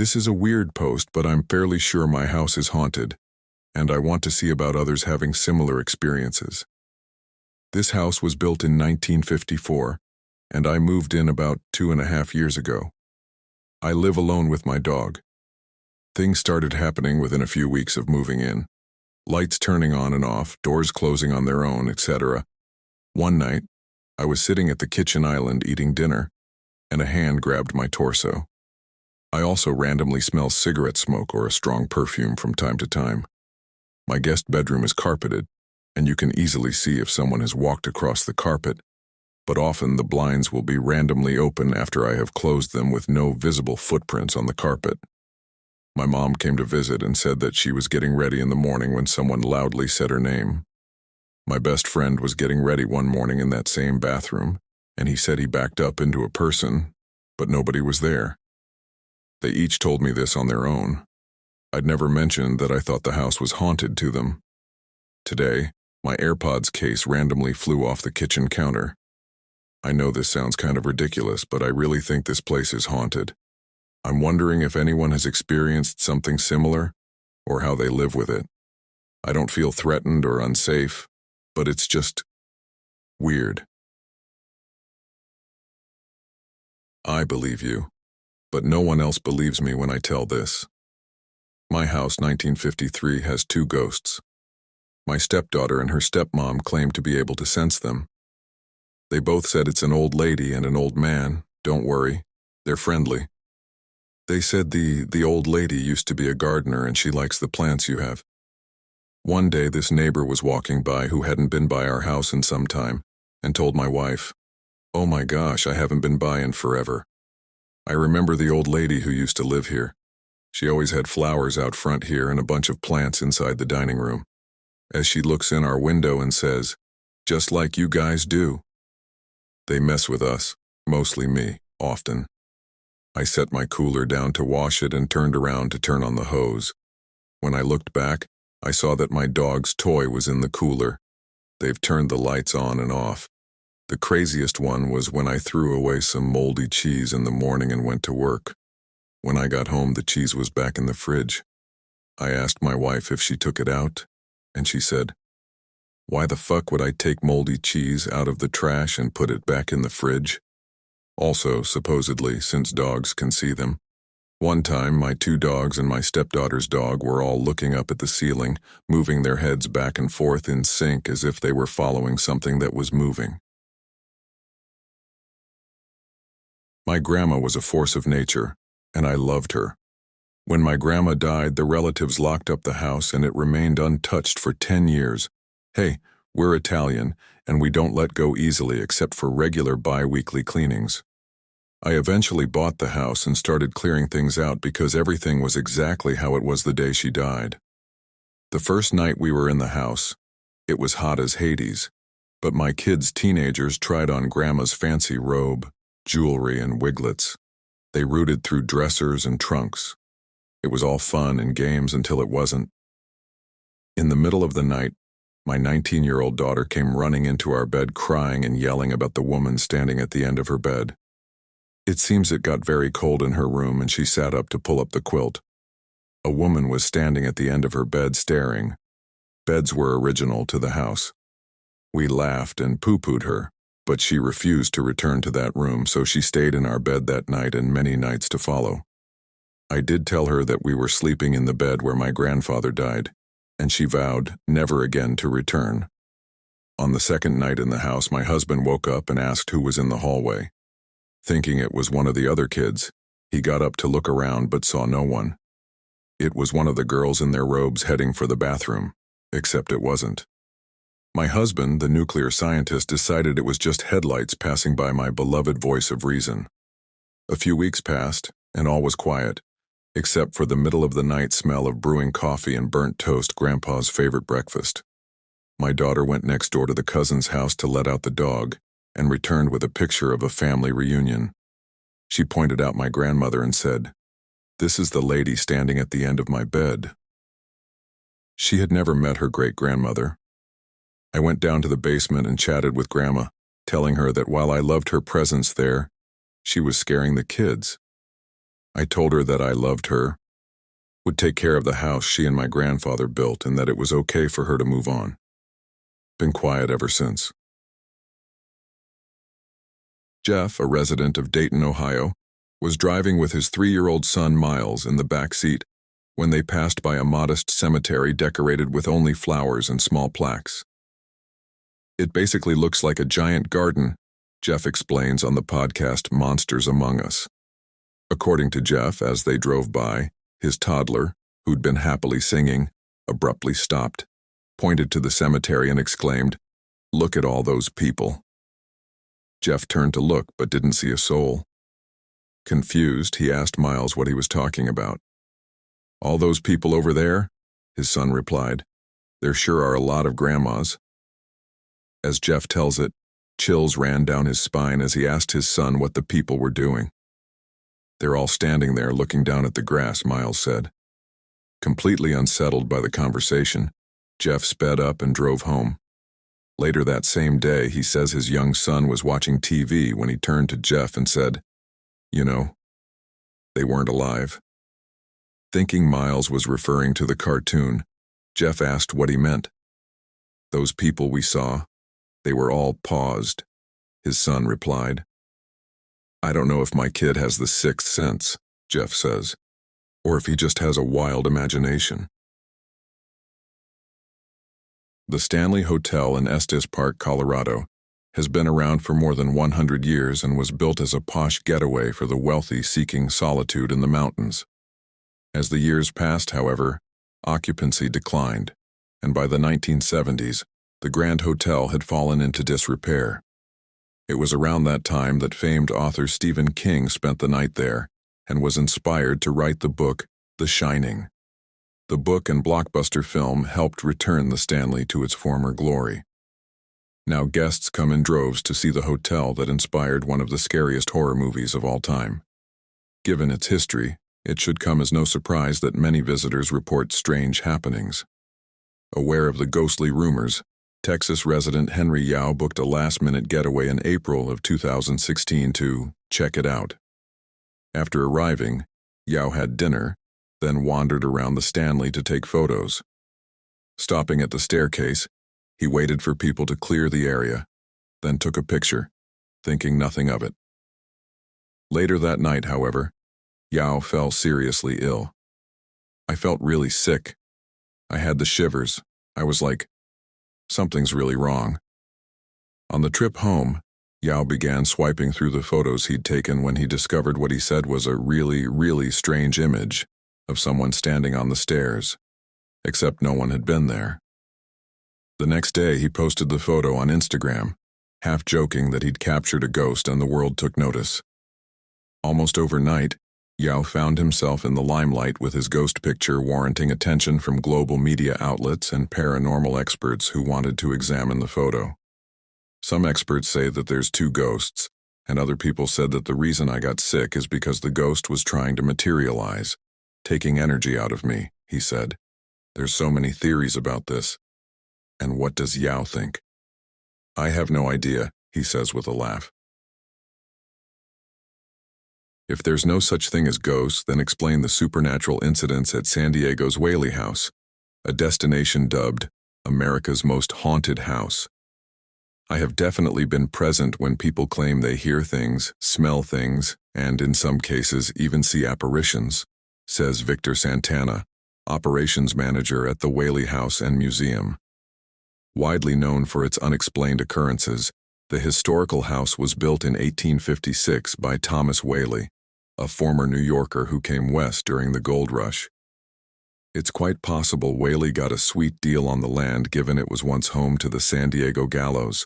This is a weird post, but I'm fairly sure my house is haunted, and I want to see about others having similar experiences. This house was built in 1954, and I moved in about 2.5 years ago. I live alone with my dog. Things started happening within a few weeks of moving in. Lights turning on and off, doors closing on their own, etc. One night, I was sitting at the kitchen island eating dinner, and a hand grabbed my torso. I also randomly smell cigarette smoke or a strong perfume from time to time. My guest bedroom is carpeted, and you can easily see if someone has walked across the carpet, but often the blinds will be randomly open after I have closed them with no visible footprints on the carpet. My mom came to visit and said that she was getting ready in the morning when someone loudly said her name. My best friend was getting ready one morning in that same bathroom, and he said he backed up into a person, but nobody was there. They each told me this on their own. I'd never mentioned that I thought the house was haunted to them. Today, my AirPods case randomly flew off the kitchen counter. I know this sounds kind of ridiculous, but I really think this place is haunted. I'm wondering if anyone has experienced something similar, or how they live with it. I don't feel threatened or unsafe, but it's just weird. I believe you, but no one else believes me when I tell this. My house, 1953, has 2 ghosts. My stepdaughter and her stepmom claim to be able to sense them. They both said it's an old lady and an old man. Don't worry, they're friendly. They said the old lady used to be a gardener and she likes the plants you have. One day this neighbor was walking by who hadn't been by our house in some time and told my wife, "Oh my gosh, I haven't been by in forever. I remember the old lady who used to live here. She always had flowers out front here and a bunch of plants inside the dining room." As she looks in our window and says, "Just like you guys do." They mess with us, mostly me, often. I set my cooler down to wash it and turned around to turn on the hose. When I looked back, I saw that my dog's toy was in the cooler. They've turned the lights on and off. The craziest one was when I threw away some moldy cheese in the morning and went to work. When I got home, the cheese was back in the fridge. I asked my wife if she took it out, and she said, "Why the fuck would I take moldy cheese out of the trash and put it back in the fridge?" Also, supposedly, since dogs can see them. One time, my 2 dogs and my stepdaughter's dog were all looking up at the ceiling, moving their heads back and forth in sync as if they were following something that was moving. My grandma was a force of nature, and I loved her. When my grandma died, the relatives locked up the house and it remained untouched for 10 years. Hey, we're Italian, and we don't let go easily except for regular bi-weekly cleanings. I eventually bought the house and started clearing things out because everything was exactly how it was the day she died. The first night we were in the house, it was hot as Hades, but my kids' teenagers tried on Grandma's fancy robe, jewelry, and wiglets. They rooted through dressers and trunks. It was all fun and games until it wasn't. In the middle of the night, my 19-year-old daughter came running into our bed crying and yelling about the woman standing at the end of her bed. It seems it got very cold in her room and she sat up to pull up the quilt. A woman was standing at the end of her bed staring. Beds were original to the house. We laughed and poo-pooed her, but she refused to return to that room, so she stayed in our bed that night and many nights to follow. I did tell her that we were sleeping in the bed where my grandfather died, and she vowed never again to return. On the second night in the house, my husband woke up and asked who was in the hallway. Thinking it was one of the other kids, he got up to look around but saw no one. It was one of the girls in their robes heading for the bathroom, except it wasn't. My husband, the nuclear scientist, decided it was just headlights passing by my beloved voice of reason. A few weeks passed, and all was quiet, except for the middle-of-the-night smell of brewing coffee and burnt toast, Grandpa's favorite breakfast. My daughter went next door to the cousin's house to let out the dog, and returned with a picture of a family reunion. She pointed out my grandmother and said, "This is the lady standing at the end of my bed." She had never met her great-grandmother. I went down to the basement and chatted with Grandma, telling her that while I loved her presence there, she was scaring the kids. I told her that I loved her, would take care of the house she and my grandfather built, and that it was okay for her to move on. Been quiet ever since. Jeff, a resident of Dayton, Ohio, was driving with his 3-year-old son Miles in the back seat when they passed by a modest cemetery decorated with only flowers and small plaques. It basically looks like a giant garden, Jeff explains on the podcast Monsters Among Us. According to Jeff, as they drove by, his toddler, who'd been happily singing, abruptly stopped, pointed to the cemetery and exclaimed, "Look at all those people." Jeff turned to look but didn't see a soul. Confused, he asked Miles what he was talking about. "All those people over there?" his son replied. "There sure are a lot of grandmas." As Jeff tells it, chills ran down his spine as he asked his son what the people were doing. "They're all standing there looking down at the grass," Miles said. Completely unsettled by the conversation, Jeff sped up and drove home. Later that same day, he says his young son was watching TV when he turned to Jeff and said, "You know, they weren't alive." Thinking Miles was referring to the cartoon, Jeff asked what he meant. "Those people we saw, they were all paused," his son replied. "I don't know if my kid has the sixth sense," Jeff says, "or if he just has a wild imagination." The Stanley Hotel in Estes Park, Colorado, has been around for more than 100 years and was built as a posh getaway for the wealthy seeking solitude in the mountains. As the years passed, however, occupancy declined, and by the 1970s, the Grand Hotel had fallen into disrepair. It was around that time that famed author Stephen King spent the night there and was inspired to write the book The Shining. The book and blockbuster film helped return the Stanley to its former glory. Now guests come in droves to see the hotel that inspired one of the scariest horror movies of all time. Given its history, it should come as no surprise that many visitors report strange happenings. Aware of the ghostly rumors, Texas resident Henry Yao booked a last-minute getaway in April of 2016 to check it out. After arriving, Yao had dinner, then wandered around the Stanley to take photos. Stopping at the staircase, he waited for people to clear the area, then took a picture, thinking nothing of it. Later that night, however, Yao fell seriously ill. "I felt really sick. I had the shivers. I was like, something's really wrong." On the trip home, Yao began swiping through the photos he'd taken when he discovered what he said was a really, really strange image of someone standing on the stairs, except no one had been there. The next day, he posted the photo on Instagram, half joking that he'd captured a ghost and the world took notice. Almost overnight, Yao found himself in the limelight with his ghost picture warranting attention from global media outlets and paranormal experts who wanted to examine the photo. Some experts say that there's 2 ghosts, and other people said that the reason I got sick is because the ghost was trying to materialize, taking energy out of me, he said. "There's so many theories about this. And what does Yao think?" "I have no idea," he says with a laugh. If there's no such thing as ghosts, then explain the supernatural incidents at San Diego's Whaley House, a destination dubbed America's most haunted house. "I have definitely been present when people claim they hear things, smell things, and in some cases even see apparitions," says Victor Santana, operations manager at the Whaley House and Museum. Widely known for its unexplained occurrences, the historical house was built in 1856 by Thomas Whaley, a former New Yorker who came west during the gold rush. It's quite possible Whaley got a sweet deal on the land given it was once home to the San Diego gallows,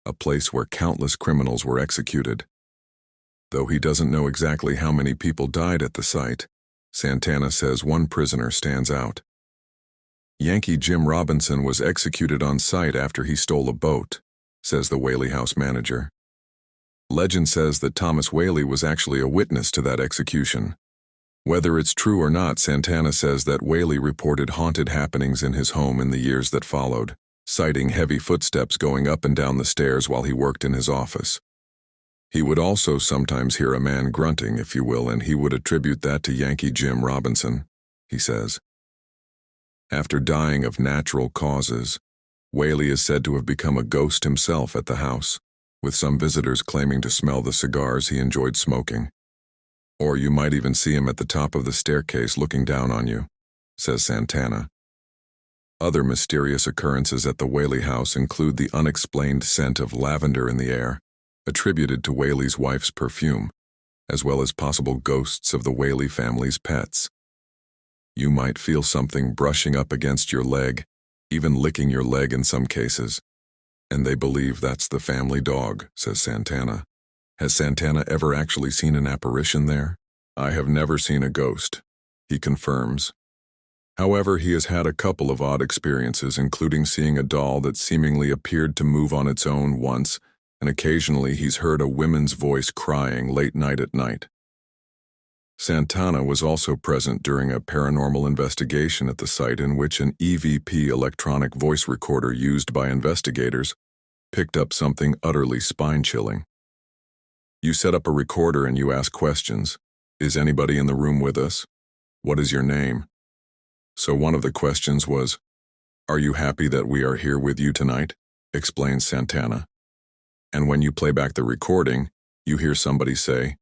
a place where countless criminals were executed. Though he doesn't know exactly how many people died at the site, Santana says one prisoner stands out. Yankee Jim Robinson was executed on site after he stole a boat, says the Whaley House manager. Legend says that Thomas Whaley was actually a witness to that execution. Whether it's true or not, Santana says that Whaley reported haunted happenings in his home in the years that followed, citing heavy footsteps going up and down the stairs while he worked in his office. He would also sometimes hear a man grunting, if you will, and he would attribute that to Yankee Jim Robinson, he says. After dying of natural causes, Whaley is said to have become a ghost himself at the house, with some visitors claiming to smell the cigars he enjoyed smoking. Or you might even see him at the top of the staircase looking down on you, says Santana. Other mysterious occurrences at the Whaley house include the unexplained scent of lavender in the air, attributed to Whaley's wife's perfume, as well as possible ghosts of the Whaley family's pets. You might feel something brushing up against your leg, even licking your leg in some cases. And they believe that's the family dog, says Santana. Has Santana ever actually seen an apparition there? I have never seen a ghost, he confirms. However, he has had a couple of odd experiences, including seeing a doll that seemingly appeared to move on its own once, and occasionally he's heard a woman's voice crying late night at night. Santana was also present during a paranormal investigation at the site in which an EVP electronic voice recorder used by investigators picked up something utterly spine-chilling. You set up a recorder and you ask questions. Is anybody in the room with us? What is your name? So one of the questions was, are you happy that we are here with you tonight? Explains Santana. And when you play back the recording, you hear somebody say,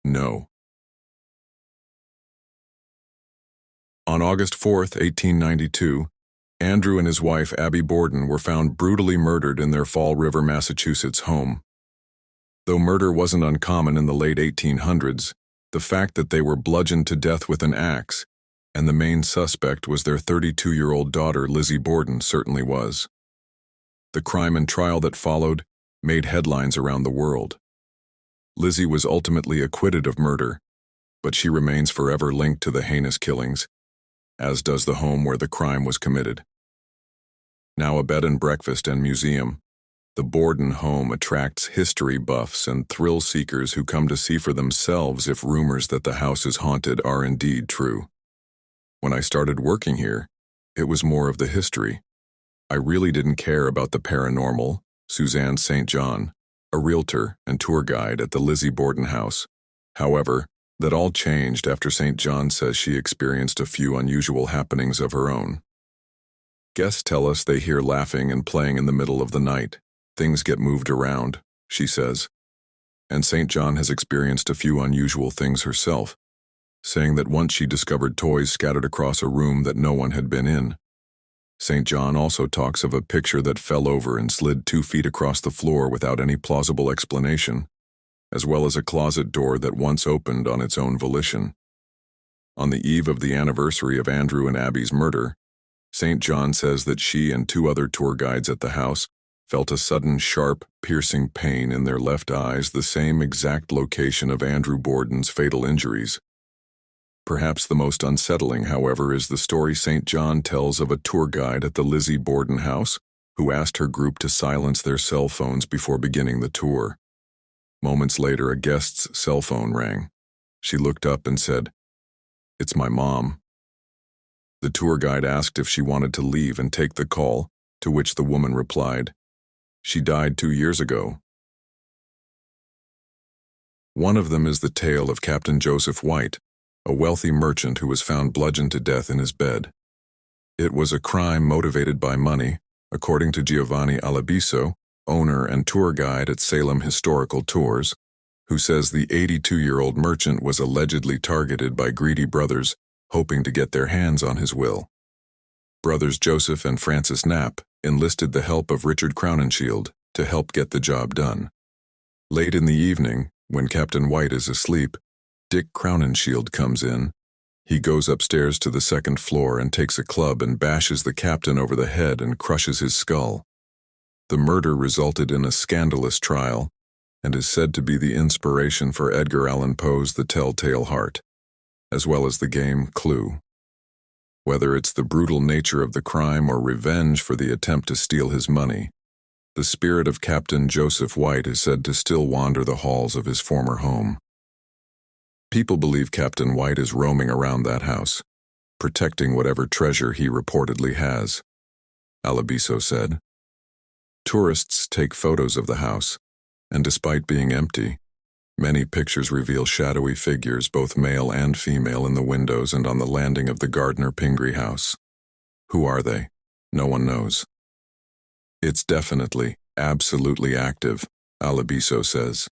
no. On August 4, 1892, Andrew and his wife Abby Borden were found brutally murdered in their Fall River, Massachusetts home. Though murder wasn't uncommon in the late 1800s, the fact that they were bludgeoned to death with an axe, and the main suspect was their 32-year-old daughter Lizzie Borden, certainly was. The crime and trial that followed made headlines around the world. Lizzie was ultimately acquitted of murder, but she remains forever linked to the heinous killings, as does the home where the crime was committed. Now a bed and breakfast and museum, the Borden home attracts history buffs and thrill seekers who come to see for themselves if rumors that the house is haunted are indeed true. When I started working here, it was more of the history. I really didn't care about the paranormal, Suzanne St. John, a realtor and tour guide at the Lizzie Borden house. However, that all changed after St. John says she experienced a few unusual happenings of her own. Guests tell us they hear laughing and playing in the middle of the night. Things get moved around, she says. And St. John has experienced a few unusual things herself, saying that once she discovered toys scattered across a room that no one had been in. St. John also talks of a picture that fell over and slid 2 feet across the floor without any plausible explanation, as well as a closet door that once opened on its own volition. On the eve of the anniversary of Andrew and Abby's murder, St. John says that she and 2 other tour guides at the house felt a sudden sharp, piercing pain in their left eyes, the same exact location of Andrew Borden's fatal injuries. Perhaps the most unsettling, however, is the story St. John tells of a tour guide at the Lizzie Borden house who asked her group to silence their cell phones before beginning the tour. Moments later, a guest's cell phone rang. She looked up and said, "It's my mom." The tour guide asked if she wanted to leave and take the call, to which the woman replied, "She died 2 years ago." One of them is the tale of Captain Joseph White, a wealthy merchant who was found bludgeoned to death in his bed. It was a crime motivated by money, according to Giovanni Alabiso, owner and tour guide at Salem Historical Tours, who says the 82-year-old merchant was allegedly targeted by greedy brothers hoping to get their hands on his will. Brothers Joseph and Francis Knapp enlisted the help of Richard Crowninshield to help get the job done. Late in the evening, when Captain White is asleep, Dick Crowninshield comes in. He goes upstairs to the 2nd floor and takes a club and bashes the captain over the head and crushes his skull. The murder resulted in a scandalous trial and is said to be the inspiration for Edgar Allan Poe's The Telltale Heart, as well as the game Clue. Whether it's the brutal nature of the crime or revenge for the attempt to steal his money, the spirit of Captain Joseph White is said to still wander the halls of his former home. People believe Captain White is roaming around that house, protecting whatever treasure he reportedly has, Alabiso said. Tourists take photos of the house, and despite being empty, Many pictures reveal shadowy figures, both male and female, in the windows and on the landing of the Gardner Pingree house. Who are they? No one knows. It's definitely, absolutely active, Alabiso says.